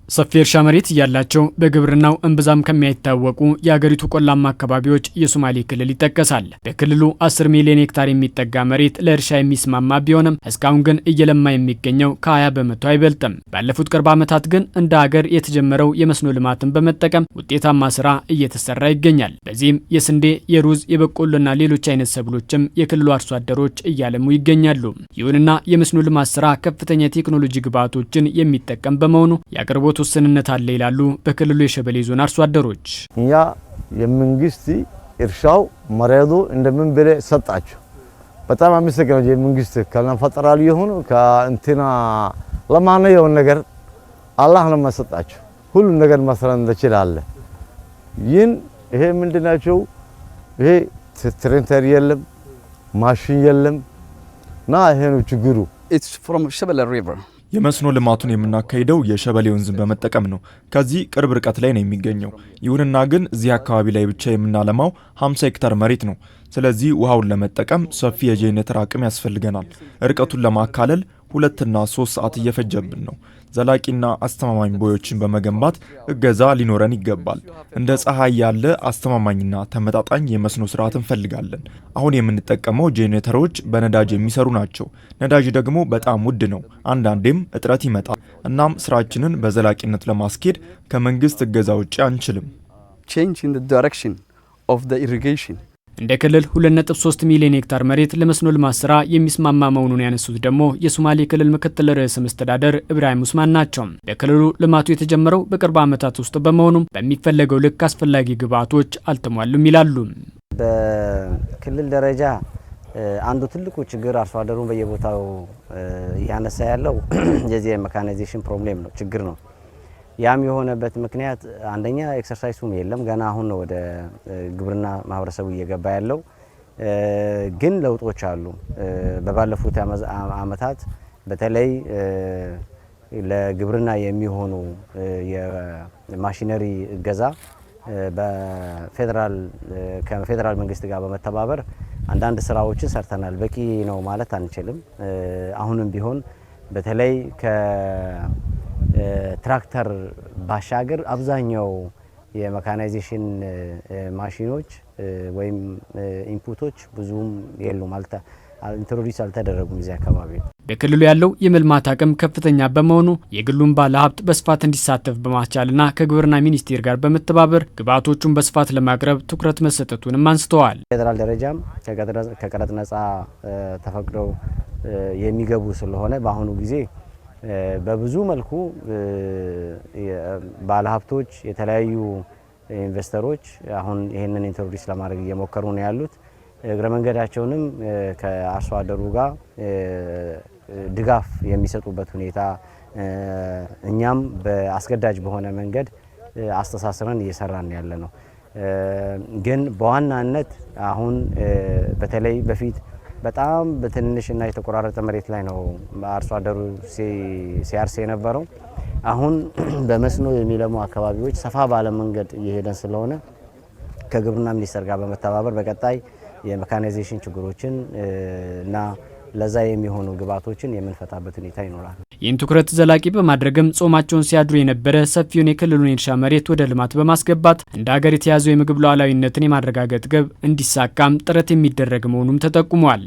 ሰፊ እርሻ መሬት ያላቸው በግብርናው እንብዛም ከሚያይታወቁ የሀገሪቱ ቆላማ አካባቢዎች የሶማሌ ክልል ይጠቀሳል። በክልሉ 10 ሚሊዮን ሄክታር የሚጠጋ መሬት ለእርሻ የሚስማማ ቢሆንም እስካሁን ግን እየለማ የሚገኘው ከ20 በመቶ አይበልጥም። ባለፉት ቅርብ ዓመታት ግን እንደ ሀገር የተጀመረው የመስኖ ልማትን በመጠቀም ውጤታማ ስራ እየተሰራ ይገኛል። በዚህም የስንዴ፣ የሩዝ፣ የበቆሎና ሌሎች አይነት ሰብሎችም የክልሉ አርሶ አደሮች እያለሙ ይገኛሉ። ይሁንና የመስኖ ልማት ስራ ከፍተኛ የቴክኖሎጂ ግብዓቶችን የሚጠቀም በመሆኑ የአቅርቦት ውስንነት አለ ይላሉ በክልሉ የሸበሌ ዞን አርሶ አደሮች። እኛ የመንግስት እርሻው መሬቱ እንደምን ብለ ሰጣቸው በጣም አመሰግናለሁ። የመንግስት ከነፈጠራሉ ይሁን ከእንትና ለማንኛው ነገር አላህ ነው መስጣቸው ሁሉ ነገር መስራት እንችላለን። ይሄ ምንድናቸው? ይሄ ትሬንተር የለም ማሽን የለም ና ይሄ ነው ችግሩ። It's from Shabelle River. የመስኖ ልማቱን የምናካሂደው የሸበሌ ወንዝን በመጠቀም ነው። ከዚህ ቅርብ ርቀት ላይ ነው የሚገኘው። ይሁንና ግን እዚህ አካባቢ ላይ ብቻ የምናለማው 50 ሄክታር መሬት ነው። ስለዚህ ውሃውን ለመጠቀም ሰፊ የጄኔሬተር አቅም ያስፈልገናል። ርቀቱን ለማካለል 2 እና 3 ሰዓት እየፈጀብን ነው። ዘላቂና አስተማማኝ ቦዮችን በመገንባት እገዛ ሊኖረን ይገባል። እንደ ፀሐይ ያለ አስተማማኝና ተመጣጣኝ የመስኖ ስርዓት እንፈልጋለን። አሁን የምንጠቀመው ጄኔሬተሮች በነዳጅ የሚሰሩ ናቸው። ነዳጅ ደግሞ በጣም ውድ ነው። አንዳንዴም እጥረት ይመጣል። እናም ስራችንን በዘላቂነት ለማስኬድ ከመንግስት እገዛ ውጪ አንችልም። Change in the direction of the irrigation. እንደ ክልል 2.3 ሚሊዮን ሄክታር መሬት ለመስኖ ልማት ስራ የሚስማማ መሆኑን ያነሱት ደግሞ የሶማሌ ክልል ምክትል ርዕሰ መስተዳደር ኢብራሂም ኡስማን ናቸው። በክልሉ ልማቱ የተጀመረው በቅርብ ዓመታት ውስጥ በመሆኑም በሚፈለገው ልክ አስፈላጊ ግብዓቶች አልተሟሉም ይላሉ። በክልል ደረጃ አንዱ ትልቁ ችግር አርሶ አደሩን በየቦታው ያነሳ ያለው የዚህ የሜካናይዜሽን ፕሮብሌም ነው፣ ችግር ነው። ያም የሆነበት ምክንያት አንደኛ ኤክሰርሳይሱም የለም፣ ገና አሁን ነው ወደ ግብርና ማህበረሰቡ እየገባ ያለው። ግን ለውጦች አሉ። በባለፉት አመታት በተለይ ለግብርና የሚሆኑ የማሽነሪ እገዛ ከፌደራል መንግስት ጋር በመተባበር አንዳንድ ስራዎችን ሰርተናል። በቂ ነው ማለት አንችልም። አሁንም ቢሆን በተለይ ትራክተር ባሻገር አብዛኛው የሜካናይዜሽን ማሽኖች ወይም ኢንፑቶች ብዙም የሉም፣ ኢንትሮዲዩስ አልተደረጉም እዚህ አካባቢ። በክልሉ ያለው የመልማት አቅም ከፍተኛ በመሆኑ የግሉን ባለሀብት በስፋት እንዲሳተፍ በማስቻልና ከግብርና ሚኒስቴር ጋር በመተባበር ግብዓቶቹን በስፋት ለማቅረብ ትኩረት መሰጠቱንም አንስተዋል። ፌደራል ደረጃም ከቀረጥ ነጻ ተፈቅደው የሚገቡ ስለሆነ በአሁኑ ጊዜ በብዙ መልኩ ባለሀብቶች የተለያዩ ኢንቨስተሮች አሁን ይሄንን ኢንትሮዲዩስ ለማድረግ እየሞከሩ ነው ያሉት። እግረ መንገዳቸውንም ከአርሶ አደሩ ጋር ድጋፍ የሚሰጡበት ሁኔታ እኛም በአስገዳጅ በሆነ መንገድ አስተሳስረን እየሰራን ያለ ነው። ግን በዋናነት አሁን በተለይ በፊት በጣም በትንሽና የተቆራረጠ መሬት ላይ ነው አርሶ አደሩ ሲያርስ የነበረው። አሁን በመስኖ የሚለሙ አካባቢዎች ሰፋ ባለ መንገድ እየሄደን ስለሆነ ከግብርና ሚኒስቴር ጋር በመተባበር በቀጣይ የሜካናይዜሽን ችግሮችን እና ለዛ የሚሆኑ ግብዓቶችን የምንፈታበት ሁኔታ ይኖራል። ይህን ትኩረት ዘላቂ በማድረግም ጾማቸውን ሲያድሩ የነበረ ሰፊውን የክልሉን የእርሻ መሬት ወደ ልማት በማስገባት እንደ ሀገር የተያዘው የምግብ ሉዓላዊነትን የማረጋገጥ ግብ እንዲሳካም ጥረት የሚደረግ መሆኑም ተጠቁሟል።